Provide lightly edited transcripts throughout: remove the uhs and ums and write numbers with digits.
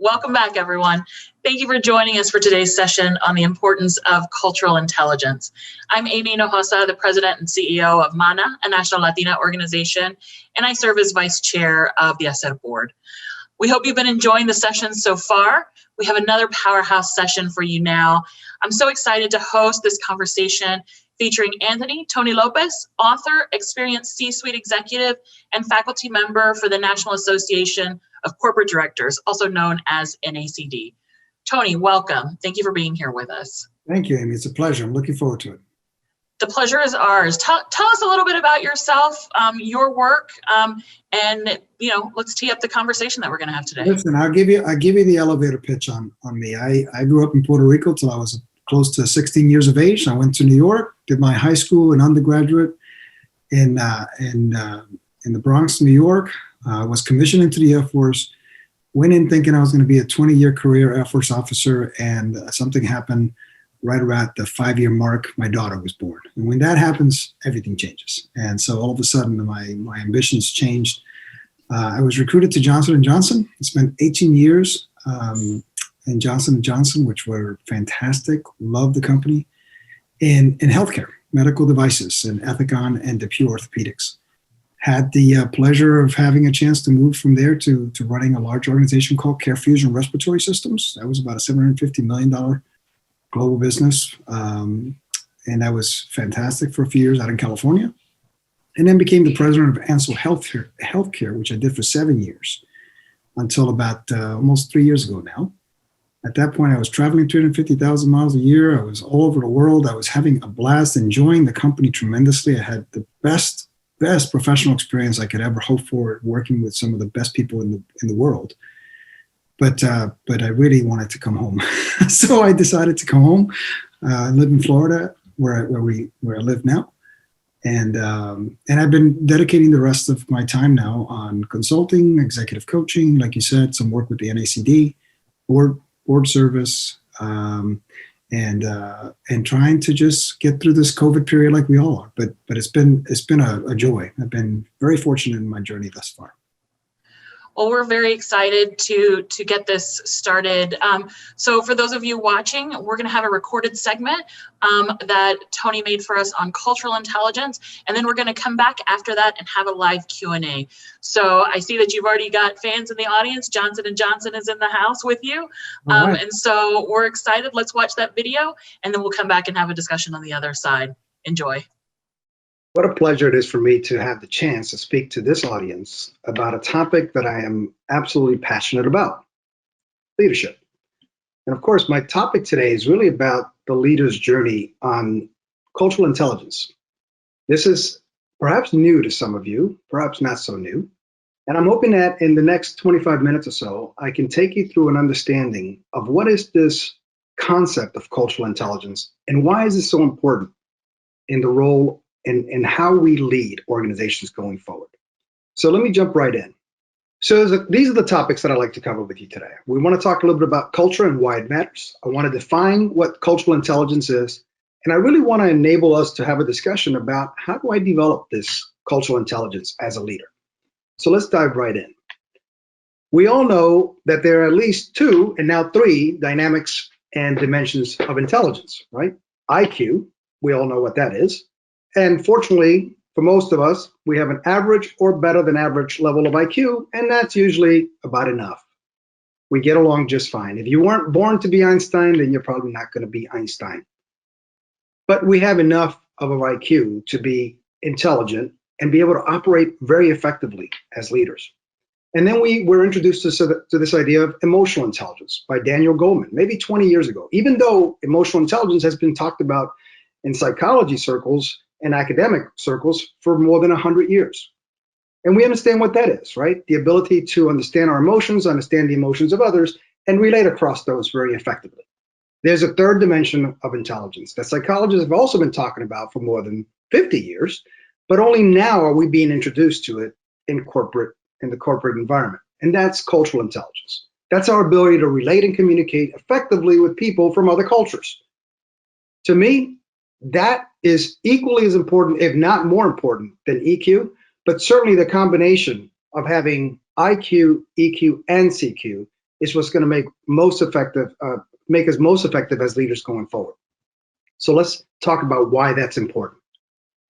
Welcome back, everyone. Thank you for joining us for today's session on the importance of cultural intelligence. I'm Amy Hinojosa, the president and CEO of MANA, a National Latina organization, and I serve as vice chair of the ESER board. We hope you've been enjoying the session so far. We have another powerhouse session for you now. I'm so excited to host this conversation featuring Tony Lopez, author, experienced C-suite executive, and faculty member for the National Association of Corporate Directors, also known as NACD. Tony, welcome. Thank you for being here with us. Thank you, Amy. It's a pleasure. I'm looking forward to it. The pleasure is ours. Tell us a little bit about yourself, your work, and let's tee up the conversation that we're going to have today. Listen, I'll give you the elevator pitch on me. I grew up in Puerto Rico till I was close to 16 years of age. I went to New York, did my high school and undergraduate in the Bronx, New York. Was commissioned into the Air Force. Went in thinking I was going to be a 20-year career Air Force officer, and something happened right around the 5-year mark. My daughter was born, and when that happens, everything changes. And so all of a sudden, my ambitions changed. I was recruited to Johnson & Johnson. I spent 18 years in Johnson & Johnson, which were fantastic. Loved the company. In healthcare, medical devices, and Ethicon and DePuy Orthopedics. Had the pleasure of having a chance to move from there to running a large organization called CareFusion Respiratory Systems. That was about a $750 million global business. And that was fantastic for a few years out in California. And then became the president of Ansel Healthcare, which I did for 7 years until about almost 3 years ago now. At that point, I was traveling 250,000 miles a year. I was all over the world. I was having a blast, enjoying the company tremendously. I had the best professional experience I could ever hope for, working with some of the best people in the world. But I really wanted to come home. So I decided to come home. I live in Florida, where I live now. And I've been dedicating the rest of my time now on consulting, executive coaching, like you said, some work with the NACD, board service, and trying to just get through this COVID period like we all are. But it's been a joy. I've been very fortunate in my journey thus far. Well, we're very excited to get this started. So for those of you watching, we're going to have a recorded segment that Tony made for us on cultural intelligence, and then we're going to come back after that and have a live Q&A. So I see that you've already got fans in the audience. Johnson & Johnson is in the house with you. Right. And so we're excited. Let's watch that video, and then we'll come back and have a discussion on the other side. Enjoy. What a pleasure it is for me to have the chance to speak to this audience about a topic that I am absolutely passionate about, leadership. And of course, my topic today is really about the leader's journey on cultural intelligence. This is perhaps new to some of you, perhaps not so new. And I'm hoping that in the next 25 minutes or so, I can take you through an understanding of what is this concept of cultural intelligence and why is it so important in the role and how we lead organizations going forward. So let me jump right in. So these are the topics that I'd like to cover with you today. We want to talk a little bit about culture and why it matters. I want to define what cultural intelligence is. And I really want to enable us to have a discussion about how do I develop this cultural intelligence as a leader. So let's dive right in. We all know that there are at least 2 and now 3 dynamics and dimensions of intelligence, right? IQ, we all know what that is. And fortunately, for most of us, we have an average or better than average level of IQ, and that's usually about enough. We get along just fine. If you weren't born to be Einstein, then you're probably not going to be Einstein. But we have enough of an IQ to be intelligent and be able to operate very effectively as leaders. And then we were introduced to this idea of emotional intelligence by Daniel Goleman, maybe 20 years ago, even though emotional intelligence has been talked about in psychology circles and academic circles for more than 100 years. And we understand what that is, right? The ability to understand our emotions, understand the emotions of others, and relate across those very effectively. There's a third dimension of intelligence that psychologists have also been talking about for more than 50 years, but only now are we being introduced to it in the corporate environment. And that's cultural intelligence. That's our ability to relate and communicate effectively with people from other cultures. To me, that is equally as important, if not more important, than EQ, but certainly the combination of having IQ, EQ, and CQ is what's going to make us most effective as leaders going forward. So let's talk about why that's important.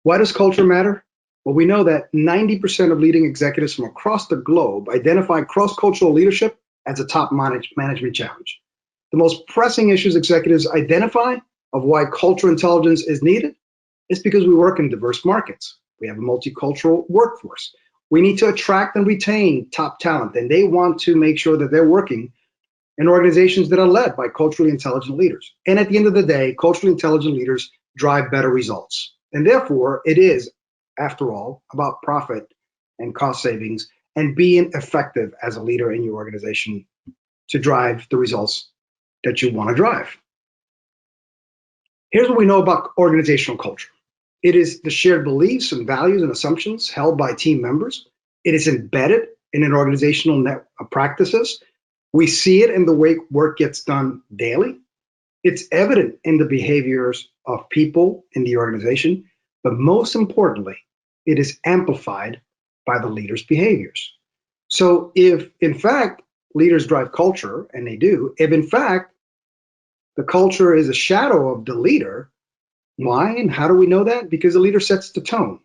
Why does culture matter? Well, we know that 90% of leading executives from across the globe identify cross-cultural leadership as a top management challenge. The most pressing issues executives identify of why cultural intelligence is needed is because we work in diverse markets. We have a multicultural workforce. We need to attract and retain top talent, and they want to make sure that they're working in organizations that are led by culturally intelligent leaders. And at the end of the day, culturally intelligent leaders drive better results. And therefore, it is, after all, about profit and cost savings and being effective as a leader in your organization to drive the results that you want to drive. Here's what we know about organizational culture. It is the shared beliefs and values and assumptions held by team members. It is embedded in an organizational practices. We see it in the way work gets done daily. It's evident in the behaviors of people in the organization, but most importantly, it is amplified by the leader's behaviors. So if, in fact, leaders drive culture, and they do, if, in fact, the culture is a shadow of the leader, why and how do we know that? Because the leader sets the tone.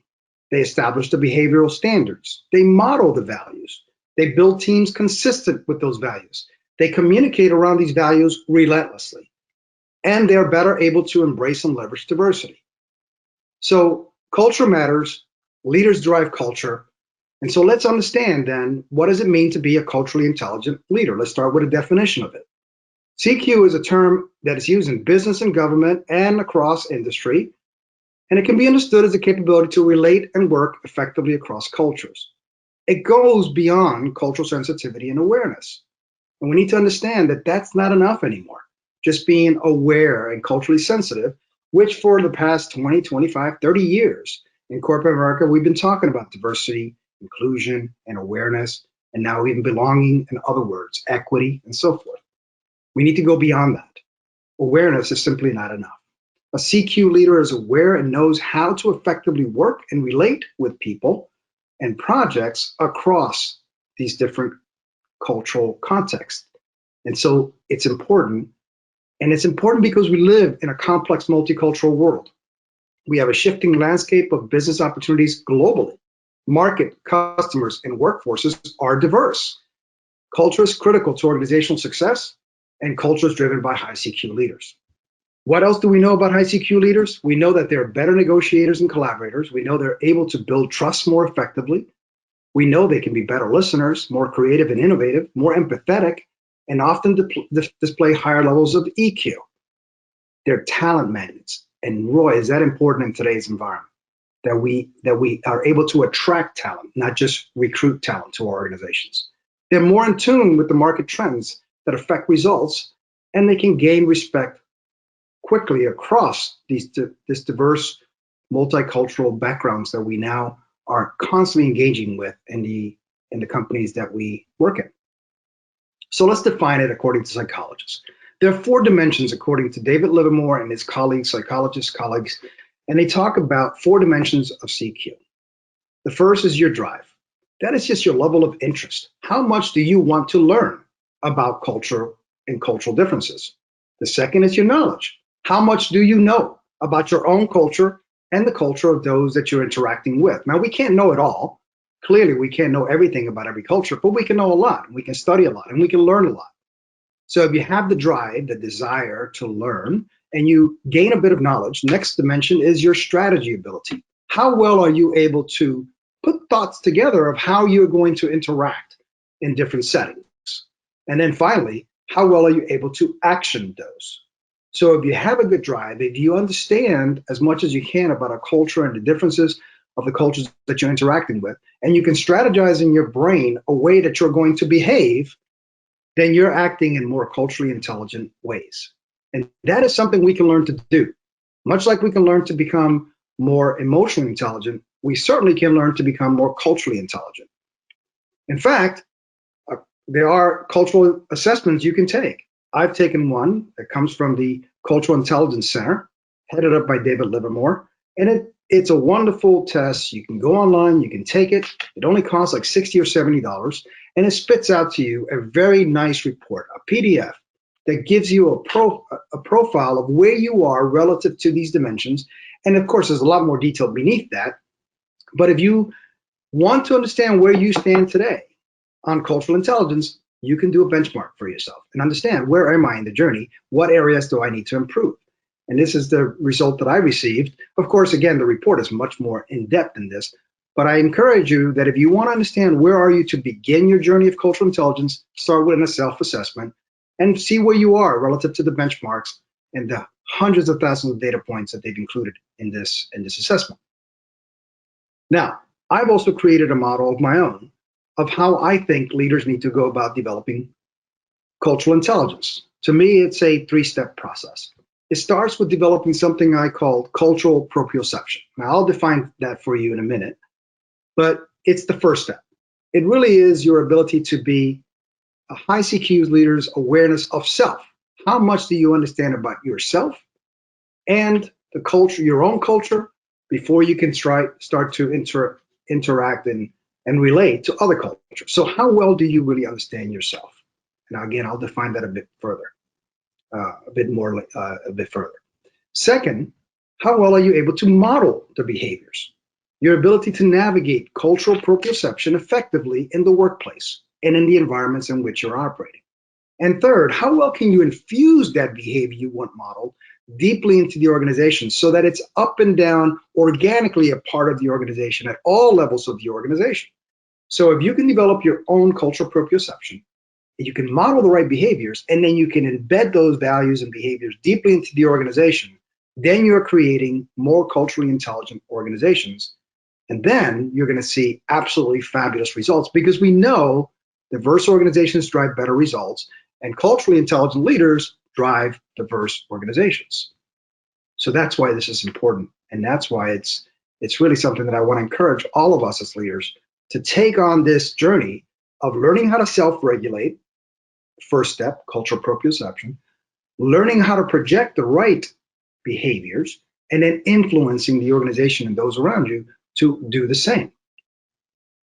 They establish the behavioral standards. They model the values. They build teams consistent with those values. They communicate around these values relentlessly. And they're better able to embrace and leverage diversity. So culture matters. Leaders drive culture. And so let's understand then, what does it mean to be a culturally intelligent leader? Let's start with a definition of it. CQ is a term that is used in business and government and across industry, and it can be understood as the capability to relate and work effectively across cultures. It goes beyond cultural sensitivity and awareness. And we need to understand that that's not enough anymore. Just being aware and culturally sensitive, which for the past 20, 25, 30 years in corporate America, we've been talking about diversity, inclusion, and awareness, and now even belonging, in other words, equity, and so forth. We need to go beyond that. Awareness is simply not enough. A CQ leader is aware and knows how to effectively work and relate with people and projects across these different cultural contexts. And so it's important. And it's important because we live in a complex multicultural world. We have a shifting landscape of business opportunities globally. Market, customers, and workforces are diverse. Culture is critical to organizational success, and culture is driven by high CQ leaders. What else do we know about high CQ leaders? We know that they're better negotiators and collaborators. We know they're able to build trust more effectively. We know they can be better listeners, more creative and innovative, more empathetic, and often display higher levels of EQ. They're talent magnets. And Roy, is that important in today's environment? That we are able to attract talent, not just recruit talent to our organizations. They're more in tune with the market trends that affect results, and they can gain respect quickly across this diverse multicultural backgrounds that we now are constantly engaging with in the companies that we work in. So let's define it according to psychologists. There are 4 dimensions according to David Livermore and his colleagues, psychologist colleagues, and they talk about 4 dimensions of CQ. The first is your drive. That is just your level of interest. How much do you want to learn about culture and cultural differences? The second is your knowledge. How much do you know about your own culture and the culture of those that you're interacting with? Now, we can't know it all. Clearly, we can't know everything about every culture, but we can know a lot, and we can study a lot, and we can learn a lot. So if you have the drive, the desire to learn, and you gain a bit of knowledge, next dimension is your strategy ability. How well are you able to put thoughts together of how you're going to interact in different settings? And then finally, how well are you able to action those? So if you have a good drive, if you understand as much as you can about a culture and the differences of the cultures that you're interacting with, and you can strategize in your brain a way that you're going to behave, then you're acting in more culturally intelligent ways. And that is something we can learn to do. Much like we can learn to become more emotionally intelligent, we certainly can learn to become more culturally intelligent. In fact, there are cultural assessments you can take. I've taken one that comes from the Cultural Intelligence Center, headed up by David Livermore, and It's a wonderful test. You can go online, you can take it. It only costs like $60 or $70, and it spits out to you a very nice report, a PDF that gives you a profile of where you are relative to these dimensions. And of course, there's a lot more detail beneath that. But if you want to understand where you stand today on cultural intelligence, you can do a benchmark for yourself and understand, where am I in the journey? What areas do I need to improve? And this is the result that I received. Of course, again, the report is much more in-depth than this, but I encourage you that if you want to understand where are you to begin your journey of cultural intelligence, start with a self-assessment and see where you are relative to the benchmarks and the hundreds of thousands of data points that they've included in this assessment. Now, I've also created a model of my own of how I think leaders need to go about developing cultural intelligence. To me, it's a three-step process. It starts with developing something I call cultural proprioception. Now, I'll define that for you in a minute, but it's the first step. It really is your ability to be a high CQ leader's awareness of self. How much do you understand about yourself and the culture, your own culture, before you can start to interact and relate to other cultures? So how well do you really understand yourself? Now, again, I'll define that a bit further. A bit further. Second, how well are you able to model the behaviors? Your ability to navigate cultural proprioception effectively in the workplace and in the environments in which you're operating. And third, how well can you infuse that behavior you want modeled deeply into the organization so that it's up and down organically a part of the organization at all levels of the organization? So if you can develop your own cultural proprioception, you can model the right behaviors, and then you can embed those values and behaviors deeply into the organization, then you're creating more culturally intelligent organizations. And then you're going to see absolutely fabulous results, because we know diverse organizations drive better results, and culturally intelligent leaders drive diverse organizations. So that's why this is important. And that's why it's really something that I want to encourage all of us as leaders to take on this journey of learning how to self-regulate. First step, cultural proprioception, learning how to project the right behaviors, and then influencing the organization and those around you to do the same.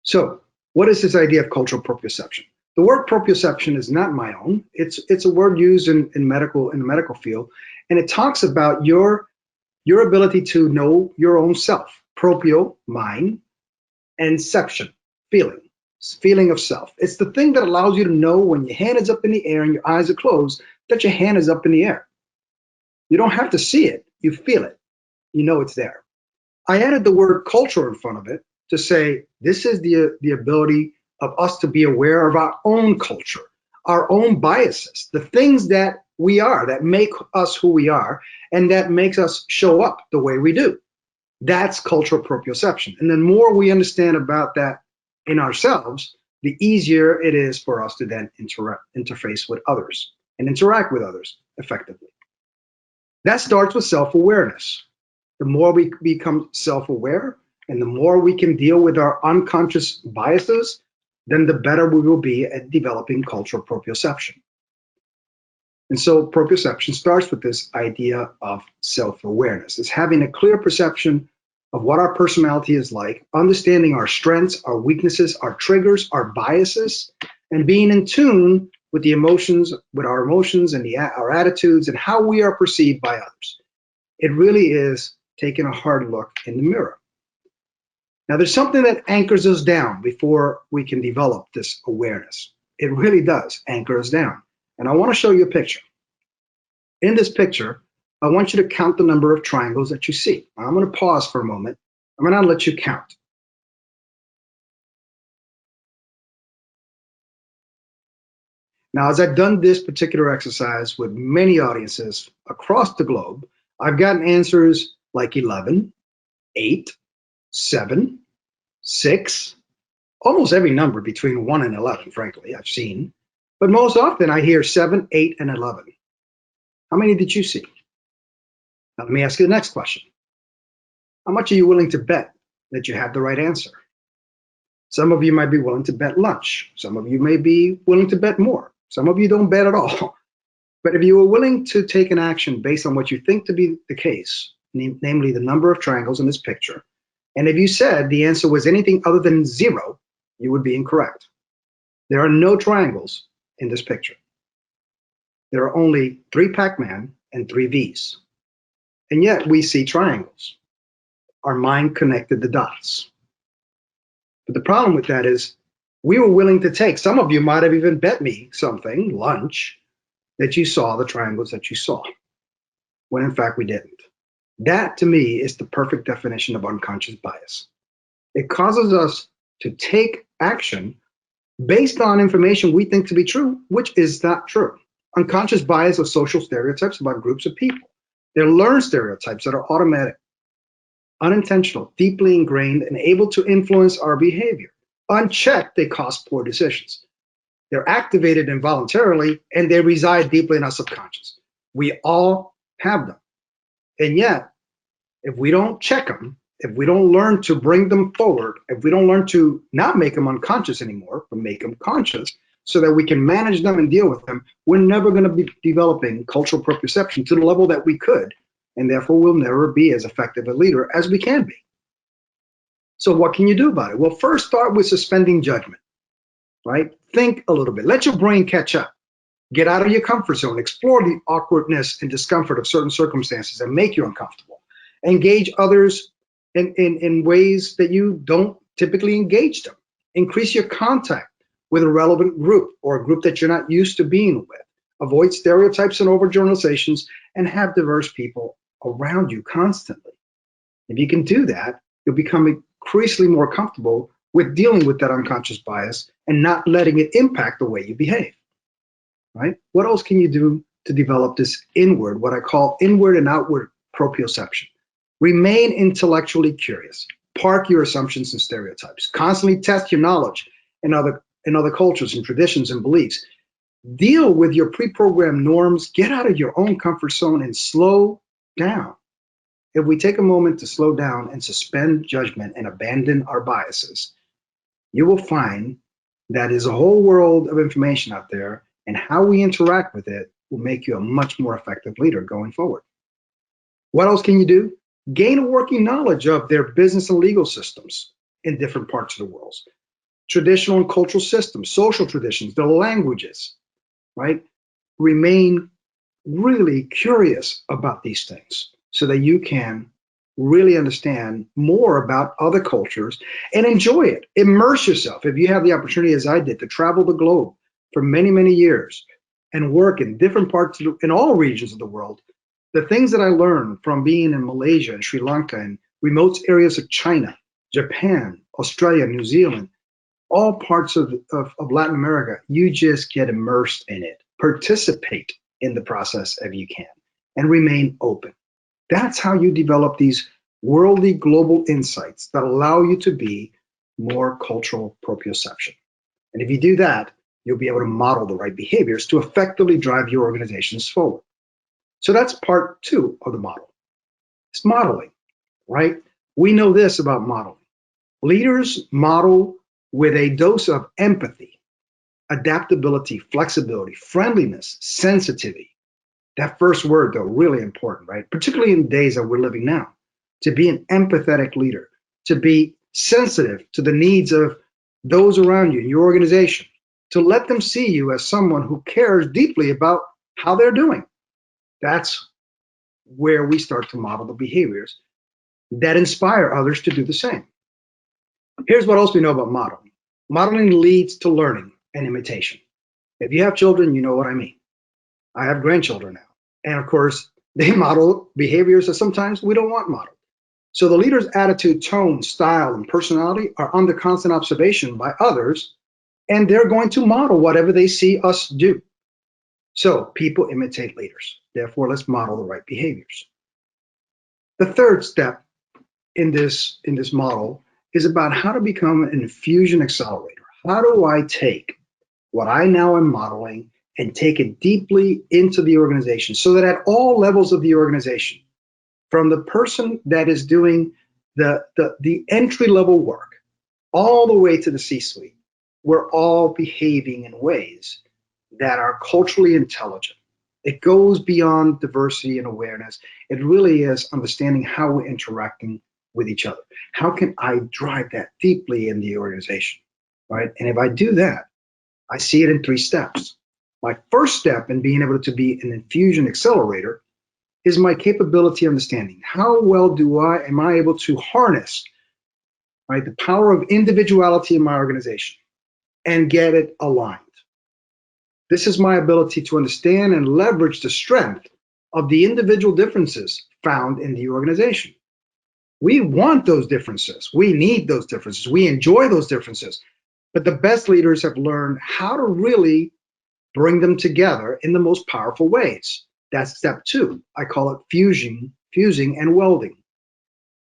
So what is this idea of cultural proprioception? The word proprioception is not my own. It's a word used in the medical field, and it talks about your ability to know your own self. Proprio, mind, and ception, feeling of self. It's the thing that allows you to know when your hand is up in the air and your eyes are closed that your hand is up in the air. You don't have to see it, you feel it. You know it's there. I added the word culture in front of it to say this is the ability of us to be aware of our own culture, our own biases, the things that we are, that make us who we are, and that makes us show up the way we do. That's cultural proprioception. And the more we understand about that in ourselves, the easier it is for us to then interface with others and interact with others effectively. That starts with self-awareness. The more we become self-aware and the more we can deal with our unconscious biases, then the better we will be at developing cultural proprioception. And so proprioception starts with this idea of self-awareness. It's having a clear perception of what our personality is like, understanding our strengths, our weaknesses, our triggers, our biases, and being in tune with the emotions, with our emotions and our attitudes and how we are perceived by others. It really is taking a hard look in the mirror. Now, there's something that anchors us down before we can develop this awareness. It really does anchor us down. And I want to show you a picture. In this picture, I want you to count the number of triangles that you see. I'm going to pause for a moment. I'm going to let you count. Now, as I've done this particular exercise with many audiences across the globe, I've gotten answers like 11, 8, 7, 6, almost every number between 1 and 11, frankly, I've seen. But most often I hear 7, 8, and 11. How many did you see? Now, let me ask you the next question. How much are you willing to bet that you have the right answer? Some of you might be willing to bet lunch. Some of you may be willing to bet more. Some of you don't bet at all. But if you are willing to take an action based on what you think to be the case, namely the number of triangles in this picture. And if you said the answer was anything other than 0, you would be incorrect. There are no triangles in this picture. There are only 3 Pac-Man and 3 Vs. And yet we see triangles. Our mind connected the dots. But the problem with that is we were willing to take, some of you might have even bet me something, lunch, that you saw the triangles that you saw, when in fact we didn't. That to me is the perfect definition of unconscious bias. It causes us to take action based on information we think to be true, which is not true. Unconscious bias are social stereotypes about groups of people. They're learned stereotypes that are automatic, unintentional, deeply ingrained, and able to influence our behavior. Unchecked, they cause poor decisions. They're activated involuntarily, and they reside deeply in our subconscious. We all have them. And yet, if we don't check them, if we don't learn to bring them forward, if we don't learn to not make them unconscious anymore, but make them conscious so that we can manage them and deal with them, we're never going to be developing cultural proprioception to the level that we could, and therefore we'll never be as effective a leader as we can be. So what can you do about it? Well, first start with suspending judgment, right? Think a little bit. Let your brain catch up. Get out of your comfort zone. Explore the awkwardness and discomfort of certain circumstances that make you uncomfortable. Engage others in ways that you don't typically engage them. Increase your contact with a relevant group or a group that you're not used to being with. Avoid stereotypes and overgeneralizations, and have diverse people around you constantly. If you can do that, you'll become increasingly more comfortable with dealing with that unconscious bias and not letting it impact the way you behave, right? What else can you do to develop this inward, what I call inward and outward proprioception? Remain intellectually curious. Park your assumptions and stereotypes. Constantly test your knowledge in other cultures and traditions and beliefs. Deal with your pre-programmed norms. Get out of your own comfort zone and slow down. If we take a moment to slow down and suspend judgment and abandon our biases, you will find that there's a whole world of information out there, and how we interact with it will make you a much more effective leader going forward. What else can you do? Gain a working knowledge of their business and legal systems in different parts of the world. Traditional and cultural systems, social traditions, their languages, right? Remain really curious about these things so that you can really understand more about other cultures and enjoy it. Immerse yourself. If you have the opportunity, as I did, to travel the globe for many, many years and work in different parts, in all regions of the world, the things that I learned from being in Malaysia and Sri Lanka and remote areas of China, Japan, Australia, New Zealand, all parts of Latin America, you just get immersed in it. Participate in the process if you can, and remain open. That's how you develop these worldly global insights that allow you to be more cultural proprioception. And if you do that, you'll be able to model the right behaviors to effectively drive your organizations forward. So that's part 2 of the model. It's modeling, right? We know this about modeling. Leaders model with a dose of empathy, adaptability, flexibility, friendliness, sensitivity. That first word, though, really important, right? Particularly in the days that we're living now. To be an empathetic leader, to be sensitive to the needs of those around you in your organization, to let them see you as someone who cares deeply about how they're doing. That's where we start to model the behaviors that inspire others to do the same. Here's what else we know about modeling. Modeling leads to learning and imitation. If you have children, you know what I mean. I have grandchildren now. And of course, they model behaviors that sometimes we don't want modeled. So the leader's attitude, tone, style, and personality are under constant observation by others, and they're going to model whatever they see us do. So people imitate leaders. Therefore, let's model the right behaviors. The third step in this model is about how to become an infusion accelerator. How do I take what I now am modeling and take it deeply into the organization so that at all levels of the organization, from the person that is doing the entry-level work all the way to the C-suite, we're all behaving in ways that are culturally intelligent, It goes beyond diversity and awareness. It really is understanding how we're interacting with each other. How can I drive that deeply in the organization, right? And if I do that, I see it in 3 steps. My first step in being able to be an infusion accelerator is my capability understanding. How well am I able to harness, right, the power of individuality in my organization and get it aligned? This is my ability to understand and leverage the strength of the individual differences found in the organization. We want those differences. We need those differences. We enjoy those differences. But the best leaders have learned how to really bring them together in the most powerful ways. That's step 2. I call it fusing and welding.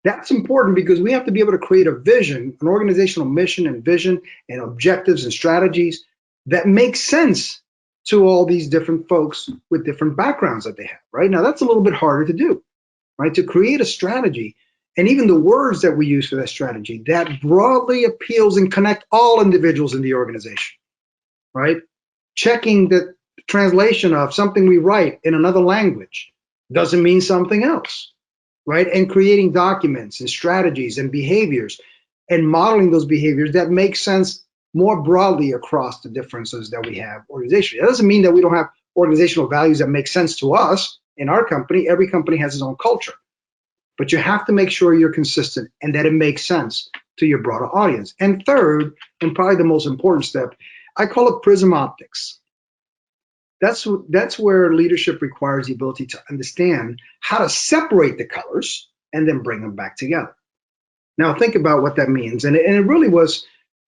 That's important because we have to be able to create a vision, an organizational mission and vision and objectives and strategies that make sense to all these different folks with different backgrounds that they have, right? Now, that's a little bit harder to do, right? To create a strategy and even the words that we use for that strategy that broadly appeals and connect all individuals in the organization, right? Checking the translation of something we write in another language doesn't mean something else, right? And creating documents and strategies and behaviors and modeling those behaviors that make sense more broadly across the differences that we have organizationally. That doesn't mean that we don't have organizational values that make sense to us in our company. Every company has its own culture, but you have to make sure you're consistent and that it makes sense to your broader audience. And third, and probably the most important step, I call it prism optics. That's where leadership requires the ability to understand how to separate the colors and then bring them back together. Now think about what that means. And it really was,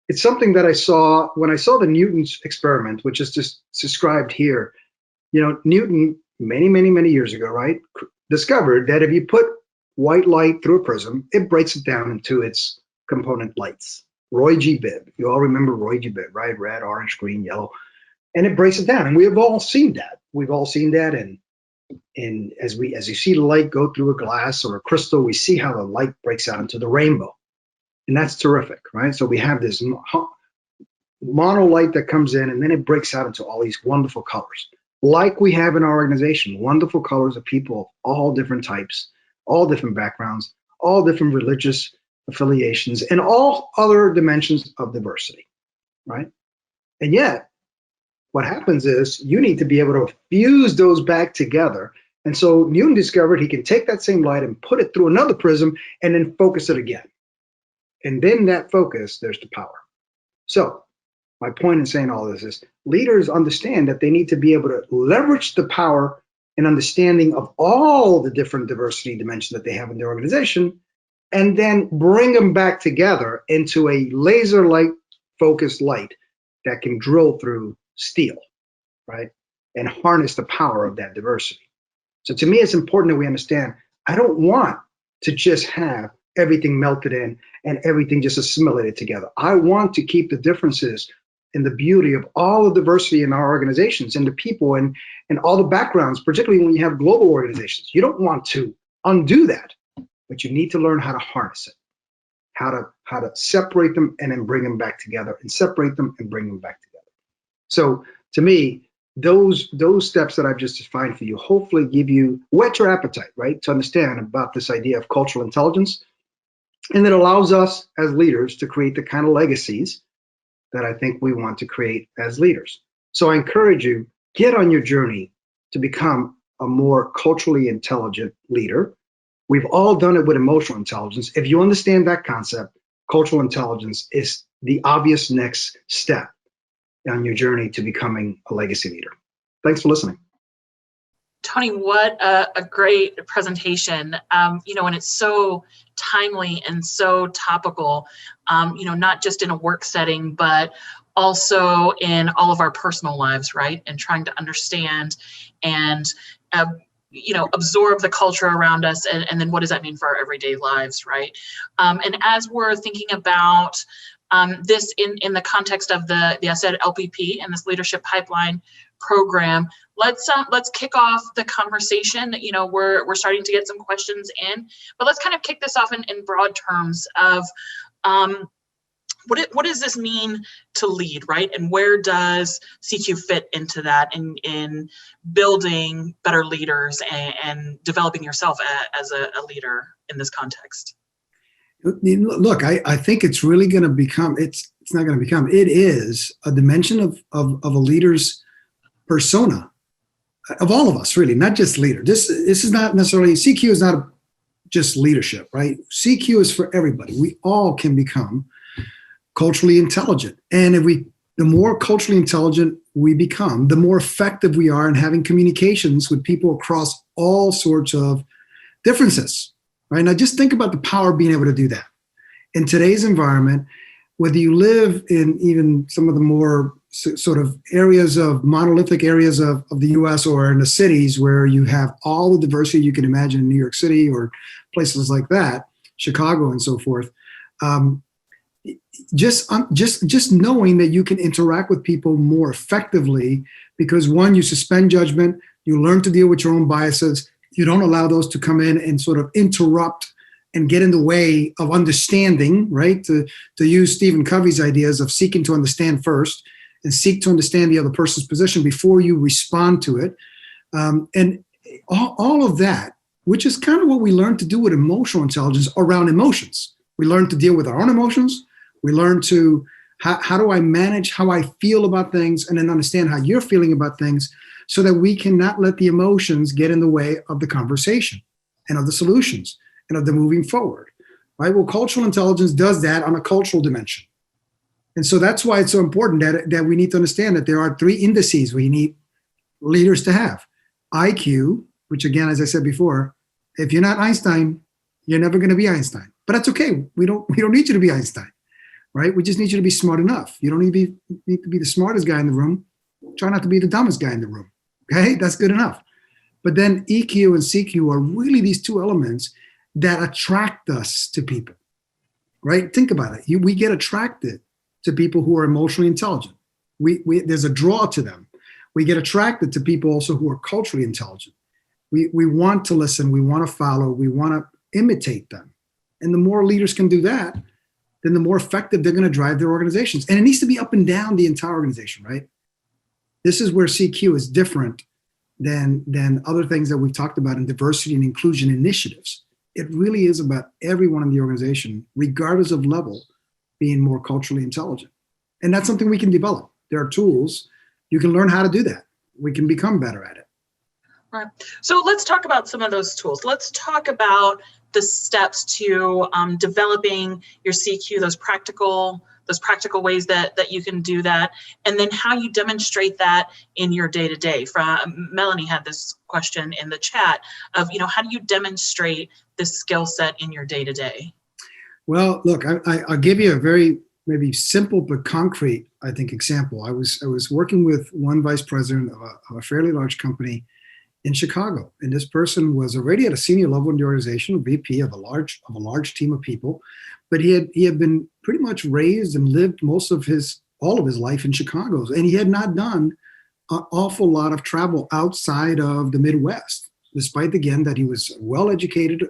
it's something that I saw when I saw the Newton's experiment, which is just described here. You know, Newton, many years ago, right, discovered that if you put white light through a prism, it breaks it down into its component lights. Roy G. Bibb, you all remember Roy G. Bibb, right? Red, orange, green, yellow. And it breaks it down. And we have all seen that. We've all seen that. And as you see the light go through a glass or a crystal, we see how the light breaks out into the rainbow. And that's terrific, right? So we have this mono light that comes in and then it breaks out into all these wonderful colors. Like we have in our organization, wonderful colors of people of all different types, all different backgrounds, all different religious affiliations, and all other dimensions of diversity, right? And yet, what happens is you need to be able to fuse those back together. And so Newton discovered he can take that same light and put it through another prism and then focus it again. And then that focus, there's the power. So my point in saying all this is leaders understand that they need to be able to leverage the power and understanding of all the different diversity dimensions that they have in their organization, and then bring them back together into a laser light focused light that can drill through steel, right? And harness the power of that diversity. So to me, it's important that we understand, I don't want to just have everything melted in and everything just assimilated together. I want to keep the differences and the beauty of all the diversity in our organizations and the people and all the backgrounds, particularly when you have global organizations. You don't want to undo that, but you need to learn how to harness it, how to separate them and then bring them back together, and separate them and bring them back together. So to me, those steps that I've just defined for you hopefully give you, whet your appetite, right, to understand about this idea of cultural intelligence. And it allows us as leaders to create the kind of legacies that I think we want to create as leaders. So I encourage you, get on your journey to become a more culturally intelligent leader. We've all done it with emotional intelligence. If you understand that concept, cultural intelligence is the obvious next step on your journey to becoming a legacy leader. Thanks for listening. Tony, what a great presentation. And it's so timely and so topical, not just in a work setting, but also in all of our personal lives, right? And trying to understand and, absorb the culture around us. And then what does that mean for our everyday lives, right? And as we're thinking about this in the context of the I said LPP and this leadership pipeline program, let's kick off the conversation. We're starting to get some questions in, but let's kind of kick this off in broad terms of what does this mean to lead, right? And where does CQ fit into that in building better leaders and developing yourself as a leader in this context? Look, I think it's really going to become, it's not going to become, it is a dimension of a leader's persona, of all of us, really, not just leader. This is not necessarily, CQ is not just leadership, right? CQ is for everybody. We all can become culturally intelligent. And the more culturally intelligent we become, the more effective we are in having communications with people across all sorts of differences, right? Now just think about the power of being able to do that. In today's environment, whether you live in even some of the more sort of areas of monolithic areas of the US or in the cities where you have all the diversity you can imagine in New York City or places like that, Chicago and so forth, just knowing that you can interact with people more effectively because one, you suspend judgment, you learn to deal with your own biases, you don't allow those to come in and sort of interrupt and get in the way of understanding, right? To use Stephen Covey's ideas of seeking to understand first and seek to understand the other person's position before you respond to it. And all of that, which is kind of what we learn to do with emotional intelligence around emotions. We learn to deal with our own emotions. We learn to, how do I manage how I feel about things and then understand how you're feeling about things so that we cannot let the emotions get in the way of the conversation and of the solutions and of the moving forward, right? Well, cultural intelligence does that on a cultural dimension. And so that's why it's so important that we need to understand that there are 3 indices we need leaders to have. IQ, which again, as I said before, if you're not Einstein, you're never going to be Einstein. But that's okay. We don't need you to be Einstein, right? We just need you to be smart enough. You don't need to be the smartest guy in the room. Try not to be the dumbest guy in the room. Okay, that's good enough. But then EQ and CQ are really these 2 elements that attract us to people, right? Think about it. We get attracted to people who are emotionally intelligent. There's a draw to them. We get attracted to people also who are culturally intelligent. We want to listen. We want to follow. We want to imitate them. And the more leaders can do that, then the more effective they're going to drive their organizations. And it needs to be up and down the entire organization, right? This is where CQ is different than other things that we've talked about in diversity and inclusion initiatives. It really is about everyone in the organization, regardless of level, being more culturally intelligent. And that's something we can develop. There are tools. You can learn how to do that. We can become better at it. Right. So let's talk about some of those tools. Let's talk about the steps to developing your CQ, those practical ways that you can do that, and then how you demonstrate that in your day-to-day. Melanie had this question in the chat of, how do you demonstrate this skill set in your day-to-day? Well, look, I'll give you a very maybe simple but concrete, I think, example. I was working with one vice president of a fairly large company in Chicago, and this person was already at a senior level in the organization, a VP of a large team of people, but he had been pretty much raised and lived all of his life in Chicago, and he had not done an awful lot of travel outside of the Midwest, despite again that he was a well-educated,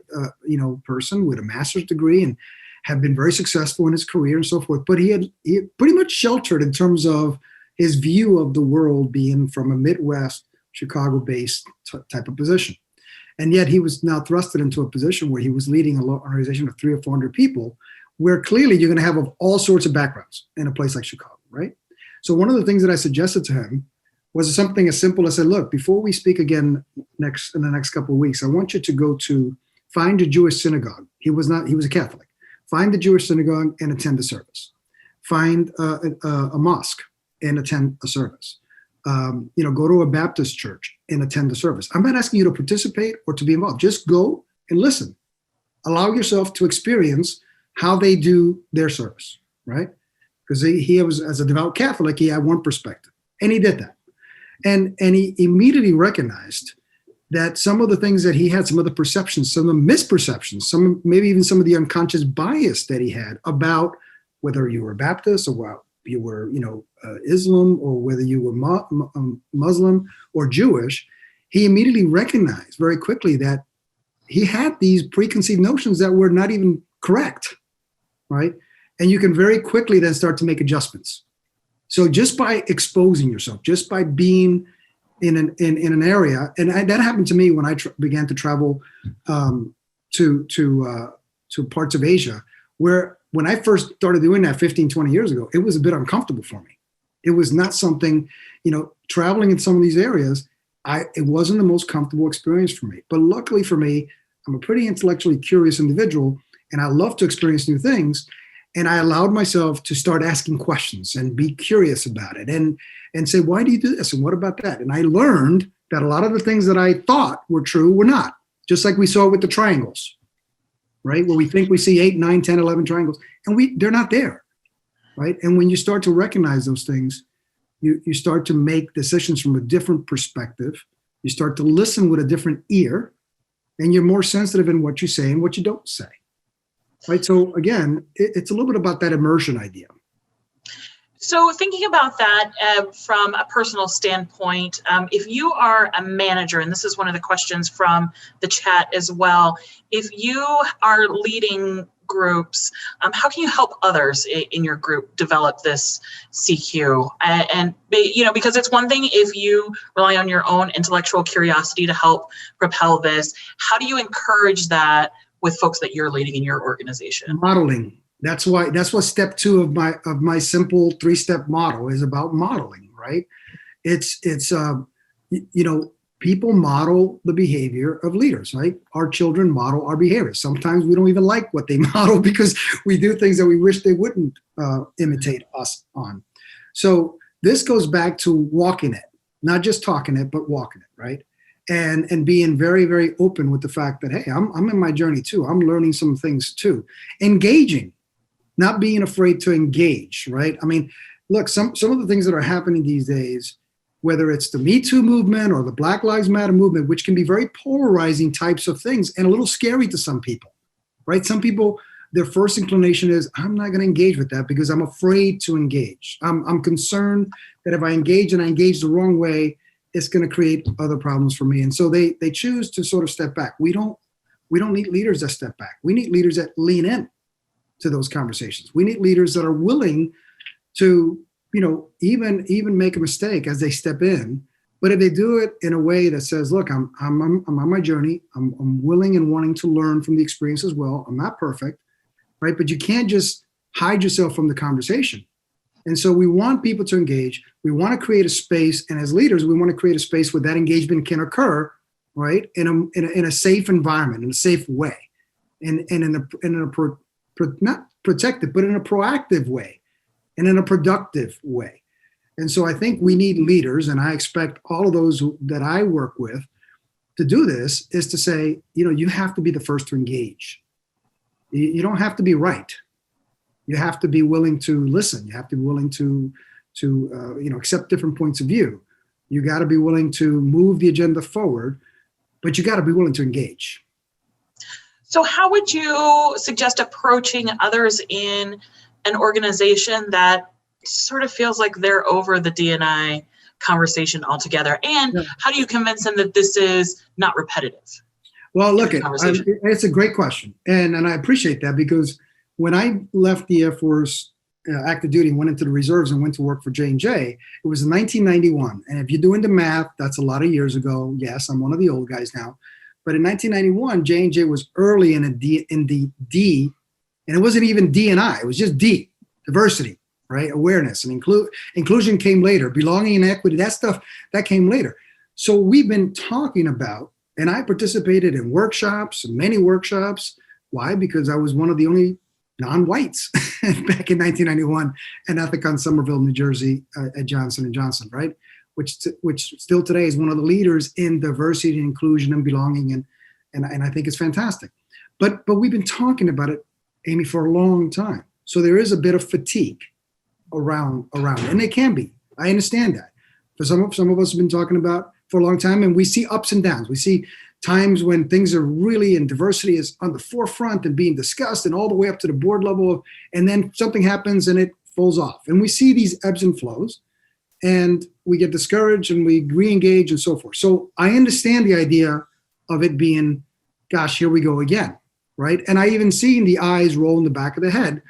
person with a master's degree and had been very successful in his career and so forth. But he had pretty much sheltered in terms of his view of the world being from a Midwest, Chicago-based type of position. And yet he was now thrusted into a position where he was leading an organization of 300 or 400 people, where clearly you're going to have all sorts of backgrounds in a place like Chicago, right? So one of the things that I suggested to him was something as simple as, I said, look, before we speak again in the next couple of weeks, I want you to go to find a Jewish synagogue. He was a Catholic. Find the Jewish synagogue and attend the service. Find a mosque and attend a service. Go to a Baptist church and attend the service. I'm not asking you to participate or to be involved. Just go and listen. Allow yourself to experience how they do their service, right? Because he was, as a devout Catholic, he had one perspective, and he did that. And he immediately recognized that some of the things that he had, some of the perceptions, some of the misperceptions, maybe even some of the unconscious bias that he had about whether you were Baptist or whether you were, Islam, or whether you were Muslim or Jewish, he immediately recognized very quickly that he had these preconceived notions that were not even correct, right? And you can very quickly then start to make adjustments. So just by exposing yourself, just by being in an area, and that happened to me when I began to travel to parts of Asia, where when I first started doing that 15, 20 years ago, it was a bit uncomfortable for me. It was not something, traveling in some of these areas, it wasn't the most comfortable experience for me. But luckily for me, I'm a pretty intellectually curious individual, and I love to experience new things. And I allowed myself to start asking questions and be curious about it and say, why do you do this? And what about that? And I learned that a lot of the things that I thought were true were not, just like we saw with the triangles, right? Where we think we see 8, 9, 10, 11 triangles, and they're not there, right? And when you start to recognize those things, you start to make decisions from a different perspective. You start to listen with a different ear, and you're more sensitive in what you say and what you don't say. Right. So again, it's a little bit about that immersion idea. So thinking about that from a personal standpoint, if you are a manager, and this is one of the questions from the chat as well, if you are leading groups, how can you help others in your group develop this CQ? And because it's one thing if you rely on your own intellectual curiosity to help propel this, how do you encourage that with folks that you're leading in your organization? Modeling. That's what step 2 of my simple 3-step model is about modeling, right? It's people model the behavior of leaders, right? Our children model our behavior. Sometimes we don't even like what they model because we do things that we wish they wouldn't imitate us on. So this goes back to walking it, not just talking it, but walking it, right? And being very, very open with the fact that, hey, I'm in my journey too. I'm learning some things too. Engaging, not being afraid to engage, right? I mean, look, some of the things that are happening these days, whether it's the Me Too movement or the Black Lives Matter movement, which can be very polarizing types of things and a little scary to some people, right? Some people, their first inclination is, I'm not going to engage with that because I'm afraid to engage. I'm concerned that if I engage and I engage the wrong way, it's going to create other problems for me. And so they choose to sort of step back. We don't need leaders that step back. We need leaders that lean in to those conversations. We need leaders that are willing to, even make a mistake as they step in. But if they do it in a way that says, look, I'm on my journey. I'm willing and wanting to learn from the experience as well. I'm not perfect, right? But you can't just hide yourself from the conversation. And so we want people to engage. We want to create a space, and as leaders, we want to create a space where that engagement can occur, right, in a safe environment, in a safe way, and not protective, but in a proactive way, and in a productive way. And so I think we need leaders, and I expect all of those that I work with to do this, is to say, you have to be the first to engage. You don't have to be right. You have to be willing to listen. You have to be willing to accept different points of view. You got to be willing to move the agenda forward, but you got to be willing to engage. So how would you suggest approaching others in an organization that sort of feels like they're over the D&I conversation altogether? And how do you convince them that this is not repetitive? Well, look, it's a great question. And I appreciate that, because when I left the Air Force active duty and went into the reserves and went to work for J&J, it was in 1991. And if you're doing the math, that's a lot of years ago. Yes, I'm one of the old guys now. But in 1991, J&J was early in the D, and it wasn't even D&I. It was just D, diversity, right? Awareness and inclusion came later. Belonging and equity, that stuff, that came later. So we've been talking about, and I participated in workshops, many workshops. Why? Because I was one of the only non-whites back in 1991 in Ethicon, Somerville, New Jersey, at Johnson & Johnson, right? Which still today is one of the leaders in diversity and inclusion and belonging, and I think it's fantastic. But we've been talking about it, Amy, for a long time. So there is a bit of fatigue around it, and it can be. I understand that. For some of us have been talking about for a long time, and we see ups and downs. We see times when things are really, and diversity is on the forefront and being discussed, and all the way up to the board level, and then something happens and it falls off. And we see these ebbs and flows, and we get discouraged and we re-engage and so forth. So I understand the idea of it being, gosh, here we go again, right? And I even see the eyes roll in the back of the head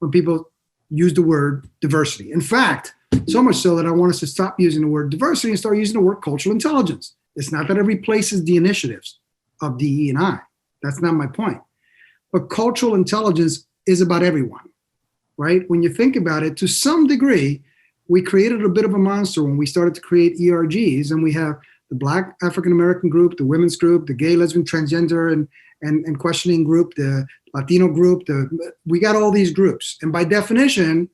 when people use the word diversity. In fact, so much so that I want us to stop using the word diversity and start using the word cultural intelligence. It's not that it replaces the initiatives of DE&I. That's not my point. But cultural intelligence is about everyone, right? When you think about it, to some degree, we created a bit of a monster when we started to create ERGs, and we have the Black African-American group, the women's group, the gay, lesbian, transgender, and questioning group, the Latino group. We got all these groups. And by definition,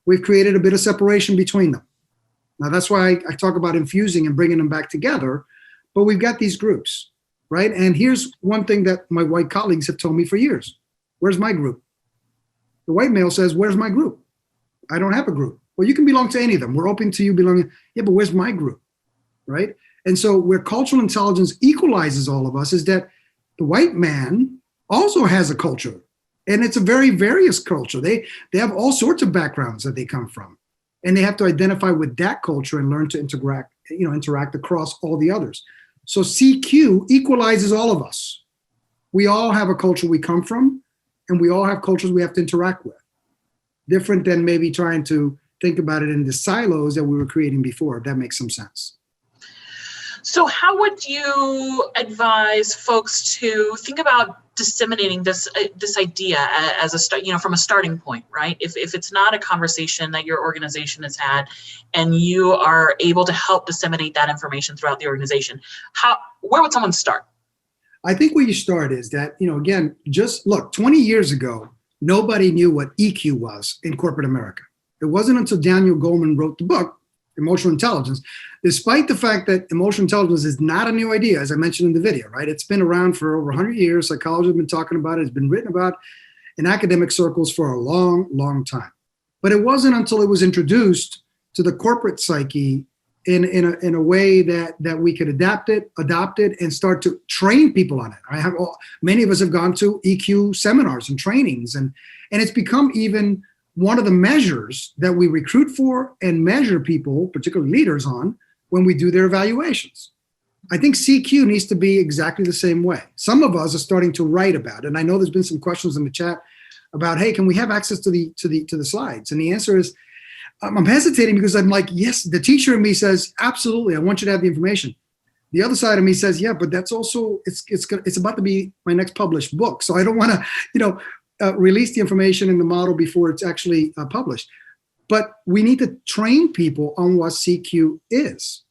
we've created a bit of separation between them. Now, that's why I talk about infusing and bringing them back together. But we've got these groups, right? And here's one thing that my white colleagues have told me for years. Where's my group? The white male says, where's my group? I don't have a group. Well, you can belong to any of them. We're open to you belonging. Yeah, but where's my group, right? And so where cultural intelligence equalizes all of us is that the white man also has a culture, and it's a very various culture. They have all sorts of backgrounds that they come from, and they have to identify with that culture and learn to interact across all the others. So CQ equalizes all of us. We all have a culture we come from, and we all have cultures we have to interact with. Different than maybe trying to think about it in the silos that we were creating before, if that makes some sense. So how would you advise folks to think about disseminating this idea as a from a starting point, right? If it's not a conversation that your organization has had, and you are able to help disseminate that information throughout the organization, where would someone start? I think where you start is that, again, just look, 20 years ago, nobody knew what EQ was in corporate America. It wasn't until Daniel Goleman wrote the book, Emotional Intelligence, despite the fact that emotional intelligence is not a new idea, as I mentioned in the video, right? It's been around for over 100 years. Psychologists have been talking about it. It's been written about in academic circles for a long, long time. But it wasn't until it was introduced to the corporate psyche in a way that we could adopt it, and start to train people on it. Many of us have gone to EQ seminars and trainings, and it's become even one of the measures that we recruit for and measure people, particularly leaders, on when we do their evaluations. I think CQ needs to be exactly the same way. Some of us are starting to write about it, and I know there's been some questions in the chat about, hey, can we have access to the slides? And the answer is, I'm hesitating because I'm like, yes, the teacher in me says, absolutely, I want you to have the information. The other side of me says, yeah, but that's also, it's about to be my next published book. So I don't want to, release the information in the model before it's actually published. But we need to train people on what CQ is.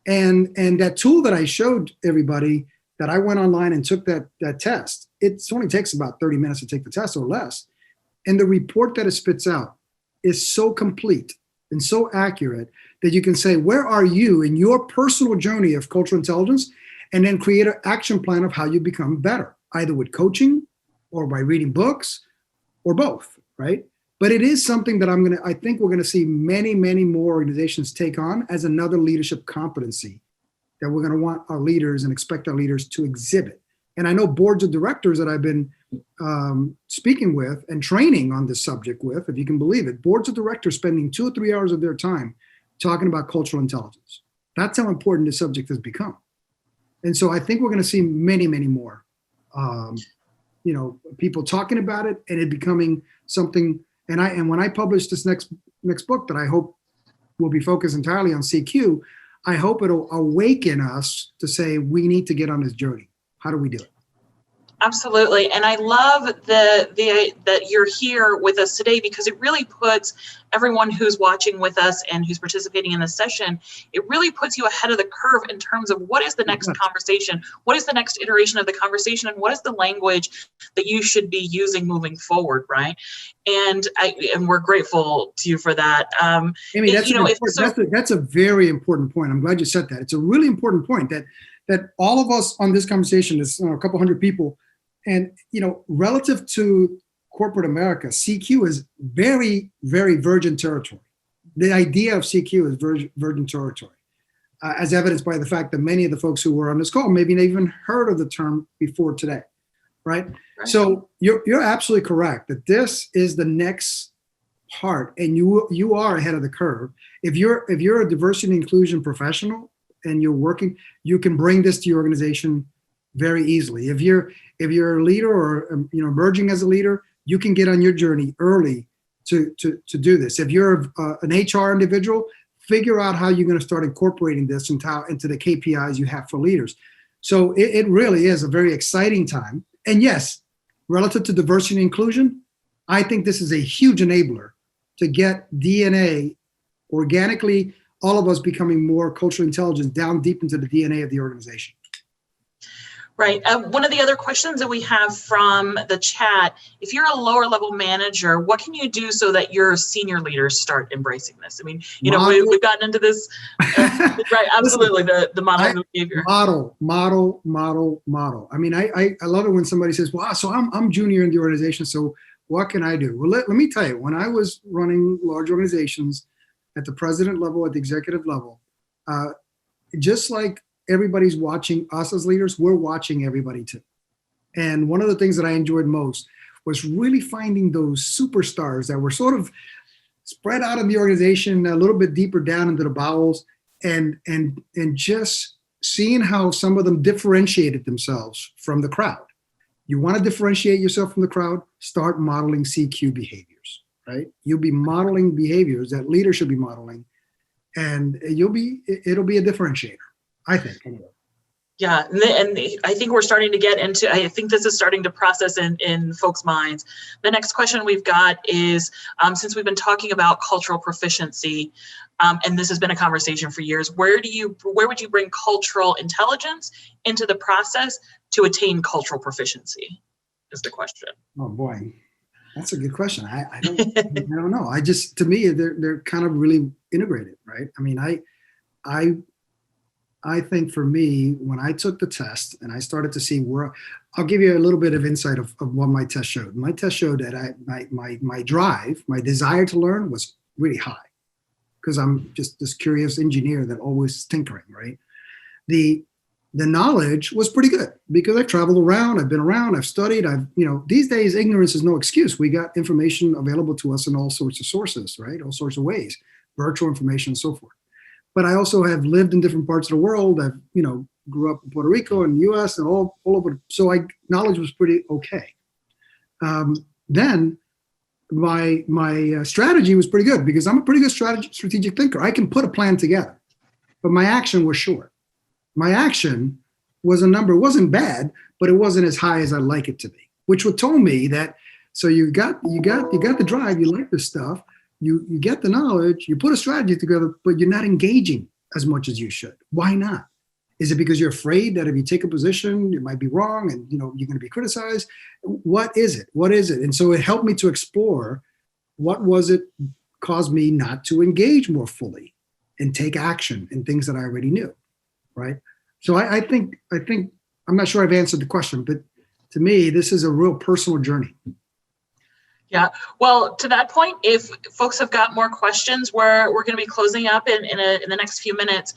And that tool that I showed everybody, that I went online and took that test, it only takes about 30 minutes to take the test or less. And the report that it spits out is so complete and so accurate that you can say, where are you in your personal journey of cultural intelligence? And then create an action plan of how you become better, either with coaching or by reading books or both, right? But it is something that I think we're gonna see many, many more organizations take on as another leadership competency that we're gonna want our leaders and expect our leaders to exhibit. And I know boards of directors that I've been speaking with and training on this subject with, if you can believe it, boards of directors spending 2 or 3 hours of their time talking about cultural intelligence. That's how important this subject has become. And so I think we're going to see many, many more, people talking about it and it becoming something. And when I publish this next book that I hope will be focused entirely on CQ, I hope it'll awaken us to say, we need to get on this journey. How do we do it? Absolutely. And I love that you're here with us today, because it really puts everyone who's watching with us and who's participating in this session, it really puts you ahead of the curve in terms of what is the next conversation, what is the next iteration of the conversation, and what is the language that you should be using moving forward, right? And we're grateful to you for that. Amy, that's a very important point. I'm glad you said that. It's a really important point that all of us on this conversation is a couple hundred people. And, relative to corporate America, CQ is very, very virgin territory. The idea of CQ is virgin territory, as evidenced by the fact that many of the folks who were on this call maybe not even heard of the term before today, right? So you're absolutely correct that this is the next part, and you are ahead of the curve. If you're a diversity and inclusion professional and you're working, you can bring this to your organization very easily. If you're a leader or emerging as a leader, you can get on your journey early to do this. If you're an HR individual, figure out how you're going to start incorporating this into the KPIs you have for leaders. So it really is a very exciting time. And yes, relative to diversity and inclusion, I think this is a huge enabler to get DNA organically, all of us becoming more culturally intelligent down deep into the DNA of the organization. Right. One of the other questions that we have from the chat, if you're a lower level manager, what can you do so that your senior leaders start embracing this? I mean, you know, we've gotten into this, right, absolutely, the model behavior. Model. I mean, I love it when somebody says, wow, so I'm junior in the organization, so what can I do? Well, let me tell you, when I was running large organizations at the president level, at the executive level, just like everybody's watching us as leaders, we're watching everybody too. And one of the things that I enjoyed most was really finding those superstars that were sort of spread out in the organization, a little bit deeper down into the bowels, and just seeing how some of them differentiated themselves from the crowd. You want to differentiate yourself from the crowd, start modeling CQ behaviors, right? You'll be modeling behaviors that leaders should be modeling, and it'll be a differentiator, I think, anyway. Yeah, and I think we're starting to get into, I think this is starting to process in folks' minds. The next question we've got is, since we've been talking about cultural proficiency, and this has been a conversation for years, where would you bring cultural intelligence into the process to attain cultural proficiency, is the question. Oh boy, that's a good question. I don't know. To me, they're kind of really integrated, right? I mean, I think for me, when I took the test and I started to see where, I'll give you a little bit of insight of what my test showed. My test showed that my drive, my desire to learn was really high, because I'm just this curious engineer that always tinkering, right? The knowledge was pretty good because I've traveled around, I've been around, I've studied, these days, ignorance is no excuse. We got information available to us in all sorts of sources, right? All sorts of ways, virtual information and so forth. But I also have lived in different parts of the world. I've, grew up in Puerto Rico and the US and all over. So knowledge was pretty okay. Then my strategy was pretty good because I'm a pretty good strategic thinker. I can put a plan together, but my action was short. My action was a number, it wasn't bad, but it wasn't as high as I'd like it to be, which would tell me that, so you got the drive, you like this stuff, you get the knowledge, you put a strategy together, but you're not engaging as much as you should. Why not? Is it because you're afraid that if you take a position, it might be wrong and you're going to be criticized? What is it? And so it helped me to explore what was it caused me not to engage more fully and take action in things that I already knew, right? So I think I'm not sure I've answered the question, but to me, this is a real personal journey. Yeah, well, to that point, if folks have got more questions, we're going to be closing up in the next few minutes,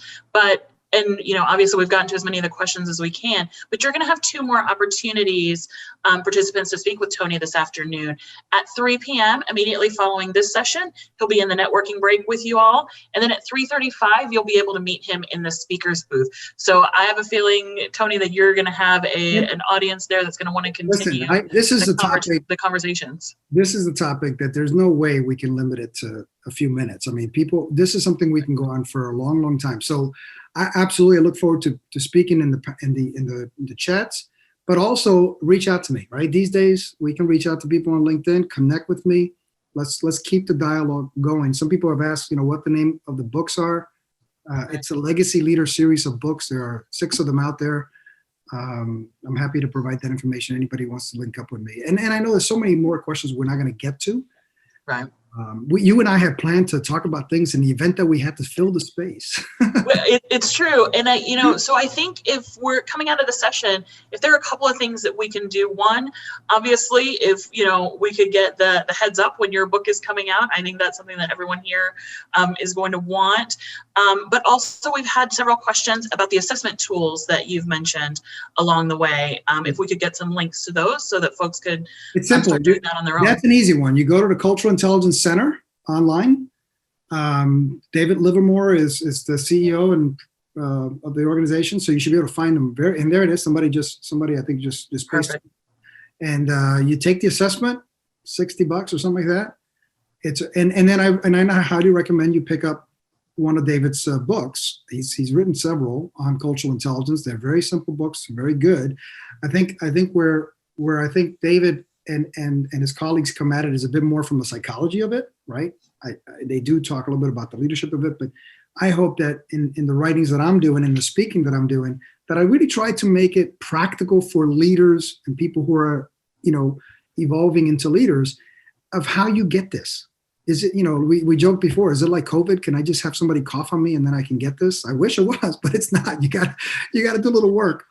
and obviously we've gotten to as many of the questions as we can, but you're going to have two more opportunities, participants, to speak with Tony this afternoon. At 3 p.m., immediately following this session, he'll be in the networking break with you all. And then at 3:35, you'll be able to meet him in the speaker's booth. So I have a feeling, Tony, that you're going to have an audience there that's going to want to continue the conversations. This is the topic that there's no way we can limit it to a few minutes. I mean, this is something we can go on for a long, long time. So I absolutely look forward to speaking in the chats, but also reach out to me, right? These days we can reach out to people on LinkedIn, connect with me. Let's keep the dialogue going. Some people have asked, what the name of the books are. It's a Legacy Leader series of books. There are 6 of them out there. I'm happy to provide that information. Anybody wants to link up with me. And I know there's so many more questions we're not going to get to. Right. You and I had planned to talk about things in the event that we had to fill the space. It's true. And so I think if we're coming out of the session, if there are a couple of things that we can do, one, obviously, if, we could get the heads up when your book is coming out, I think that's something that everyone here is going to want. But also we've had several questions about the assessment tools that you've mentioned along the way. If we could get some links to those so that folks could start doing that on their own. That's an easy one. You go to the Cultural Intelligence Center online. David Livermore is the CEO of the organization, so you should be able to find them and there it is. Somebody I think just pasted it. And you take the assessment, $60 or something like that, And then I highly recommend you pick up one of David's books. He's written several on cultural intelligence. They're very simple books, very good. I think where I think David and his colleagues come at it is a bit more from the psychology of it, right? They do talk a little bit about the leadership of it, but I hope that in the writings that I'm doing and the speaking that I'm doing, that I really try to make it practical for leaders and people who are, evolving into leaders, of how you get this. Is it, we joked before, is it like COVID? Can I just have somebody cough on me and then I can get this? I wish it was, but it's not. You got to do a little work.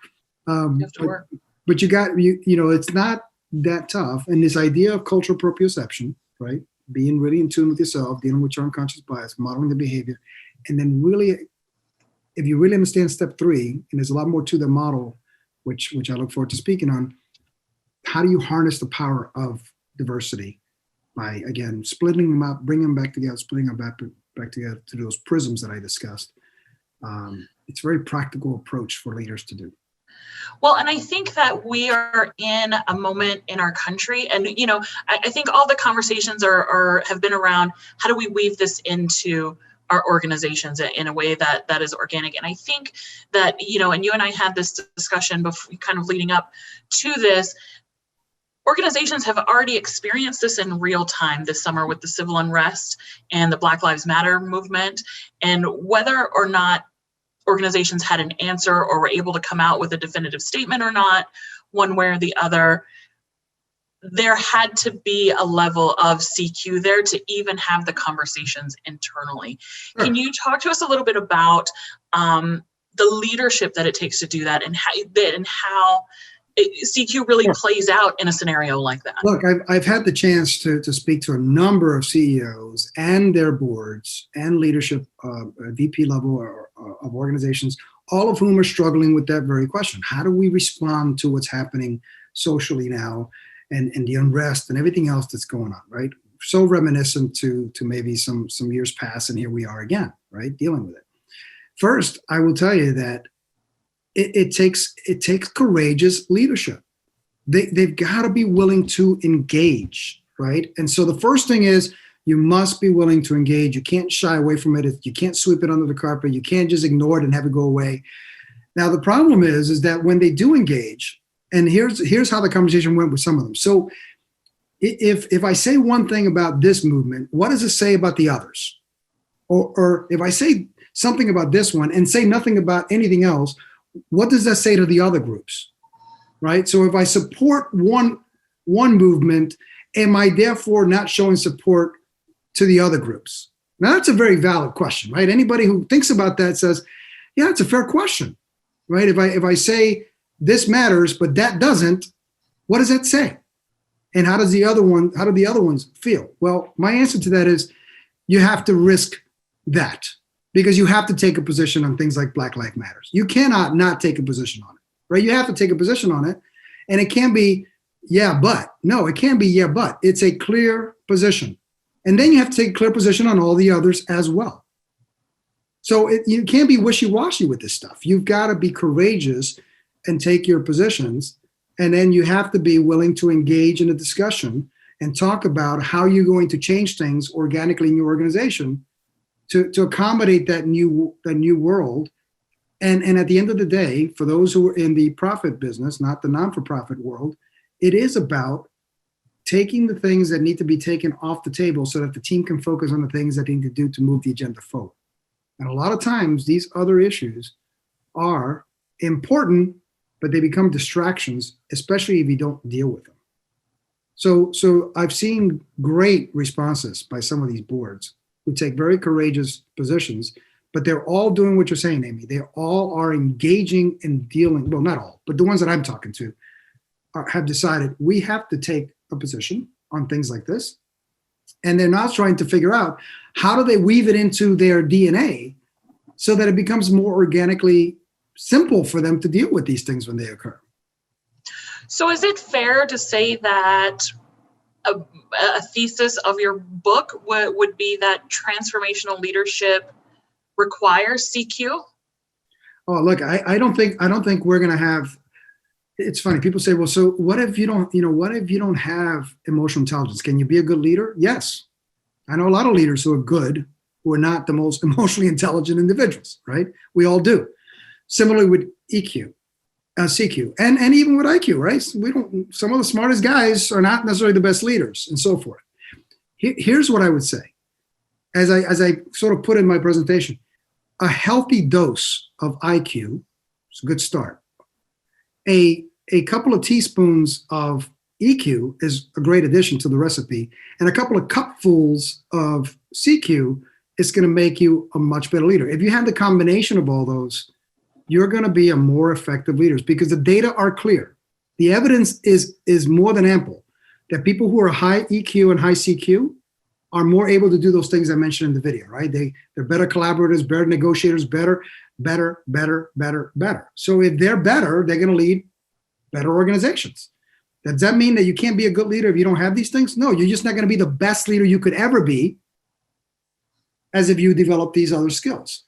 You have to work. But it's not that tough. And this idea of cultural proprioception, right? Being really in tune with yourself, dealing with your unconscious bias, modeling the behavior, and then really, if you really understand step 3, and there's a lot more to the model, which I look forward to speaking on, how do you harness the power of diversity by, again, splitting them up, bringing them back together, splitting them back together to those prisms that I discussed. It's a very practical approach for leaders to do. Well, and I think that we are in a moment in our country, and I think all the conversations have been around how do we weave this into our organizations in a way that is organic. And I think that and you and I had this discussion before, kind of leading up to this. Organizations have already experienced this in real time this summer with the civil unrest and the Black Lives Matter movement, and whether or not organizations had an answer or were able to come out with a definitive statement or not, one way or the other, there had to be a level of CQ there to even have the conversations internally. Sure. Can you talk to us a little bit about the leadership that it takes to do that, and how CQ really plays out in a scenario like that? Look, I've had the chance to speak to a number of CEOs and their boards and leadership VP level of organizations, all of whom are struggling with that very question. How do we respond to what's happening socially now and the unrest and everything else that's going on, right? So reminiscent to maybe some years past, and here we are again, right, dealing with it. First, I will tell you that it takes courageous leadership. They've got to be willing to engage, right? And so the first thing is you must be willing to engage. You can't shy away from it. You can't sweep it under the carpet. You can't just ignore it and have it go away. Now, the problem is that when they do engage, and here's how the conversation went with some of them. So if I say one thing about this movement, what does it say about the others? Or if I say something about this one and say nothing about anything else, what does that say to the other groups, right? So if I support one movement, am I therefore not showing support to the other groups? Now, that's a very valid question, right? Anybody who thinks about that says, yeah, it's a fair question, right? If I say this matters, but that doesn't, what does that say? And how do the other ones feel? Well, my answer to that is you have to risk that, because you have to take a position on things like Black Lives Matters. You cannot not take a position on it, right? You have to take a position on it, and it can be, yeah, but. No, it can't be, yeah, but. It's a clear position. And then you have to take a clear position on all the others as well. So you can't be wishy-washy with this stuff. You've got to be courageous and take your positions, and then you have to be willing to engage in a discussion and talk about how you're going to change things organically in your organization to accommodate that new world. And at the end of the day, for those who are in the profit business, not the non-for-profit world, it is about taking the things that need to be taken off the table so that the team can focus on the things that they need to do to move the agenda forward. And a lot of times these other issues are important, but they become distractions, especially if you don't deal with them. So I've seen great responses by some of these boards who take very courageous positions, but they're all doing what you're saying, Amy. They all are engaging and dealing, well, not all, but the ones that I'm talking to have decided we have to take a position on things like this. And they're now trying to figure out how do they weave it into their DNA so that it becomes more organically simple for them to deal with these things when they occur. So is it fair to say that a thesis of your book would be that transformational leadership requires CQ? Oh, look, I don't think we're going to have. It's funny. People say, well, so what if you don't have emotional intelligence? Can you be a good leader? Yes. I know a lot of leaders who are good, who are not the most emotionally intelligent individuals, right? We all do. Similarly with CQ, and even with IQ, right? Some of the smartest guys are not necessarily the best leaders, and so forth. Here's what I would say, as I sort of put in my presentation: a healthy dose of IQ is a good start. A couple of teaspoons of EQ is a great addition to the recipe, and a couple of cupfuls of CQ is going to make you a much better leader. If you have the combination of all those, you're going to be a more effective leader, because the data are clear. The evidence is more than ample that people who are high EQ and high CQ are more able to do those things I mentioned in the video, right? They're better collaborators, better negotiators, better. So if they're better, they're going to lead better organizations. Does that mean that you can't be a good leader if you don't have these things? No, you're just not going to be the best leader you could ever be as if you develop these other skills.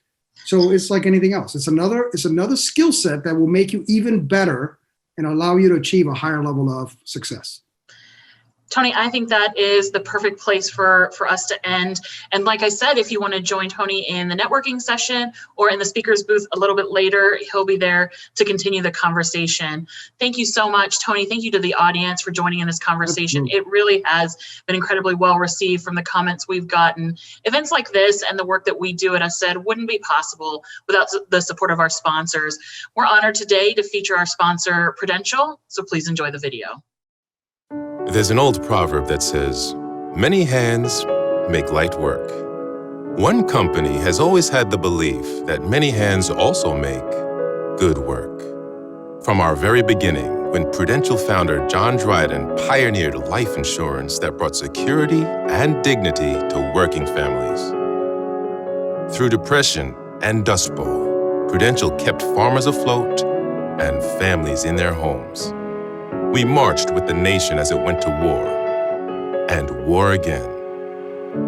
So it's like anything else. It's another skill set that will make you even better and allow you to achieve a higher level of success. Tony, I think that is the perfect place for us to end. And like I said, if you want to join Tony in the networking session or in the speaker's booth a little bit later, he'll be there to continue the conversation. Thank you so much, Tony. Thank you to the audience for joining in this conversation. It really has been incredibly well received from the comments we've gotten. Events like this and the work that we do at USAID wouldn't be possible without the support of our sponsors. We're honored today to feature our sponsor, Prudential, so please enjoy the video. There's an old proverb that says, "Many hands make light work." One company has always had the belief that many hands also make good work. From our very beginning, when Prudential founder John Dryden pioneered life insurance that brought security and dignity to working families. Through depression and Dust Bowl, Prudential kept farmers afloat and families in their homes. We marched with the nation as it went to war, and war again.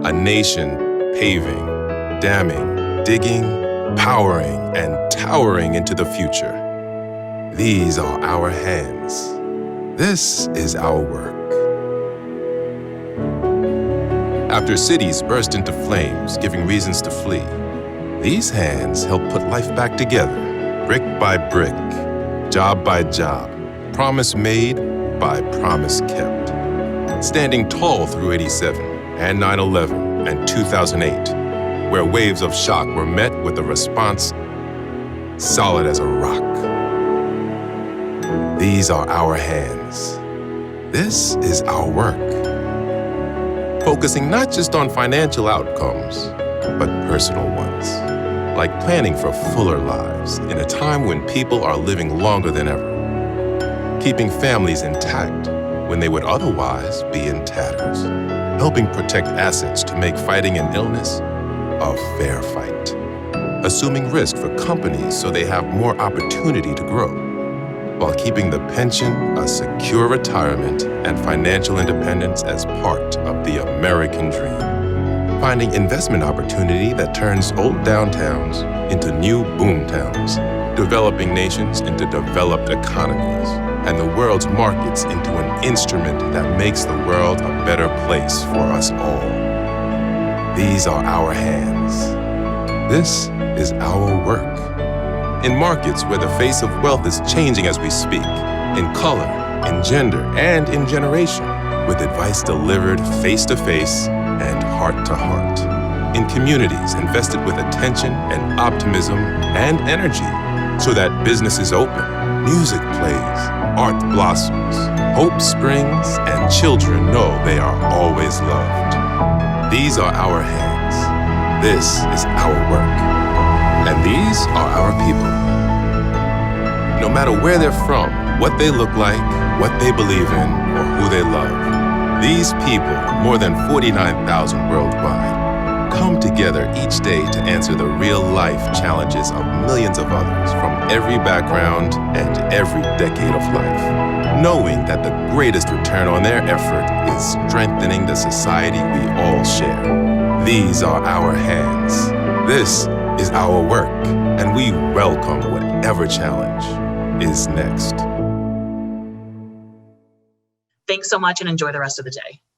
A nation paving, damming, digging, powering, and towering into the future. These are our hands. This is our work. After cities burst into flames, giving reasons to flee, these hands help put life back together, brick by brick, job by job. Promise made by promise kept. Standing tall through 87 and 9/11 and 2008, where waves of shock were met with a response solid as a rock. These are our hands. This is our work. Focusing not just on financial outcomes, but personal ones. Like planning for fuller lives in a time when people are living longer than ever. Keeping families intact when they would otherwise be in tatters. Helping protect assets to make fighting an illness a fair fight. Assuming risk for companies so they have more opportunity to grow, while keeping the pension, a secure retirement, and financial independence as part of the American dream. Finding investment opportunity that turns old downtowns into new boomtowns. Developing nations into developed economies, and the world's markets into an instrument that makes the world a better place for us all. These are our hands. This is our work. In markets where the face of wealth is changing as we speak, in color, in gender, and in generation, with advice delivered face-to-face and heart-to-heart. In communities invested with attention and optimism and energy, so that business is open, music plays, art blossoms, hope springs, and children know they are always loved. These are our hands. This is our work. And these are our people. No matter where they're from, what they look like, what they believe in, or who they love, these people, more than 49,000 worldwide, come together each day to answer the real-life challenges of millions of others from every background and every decade of life, knowing that the greatest return on their effort is strengthening the society we all share. These are our hands. This is our work, and we welcome whatever challenge is next. Thanks so much and enjoy the rest of the day.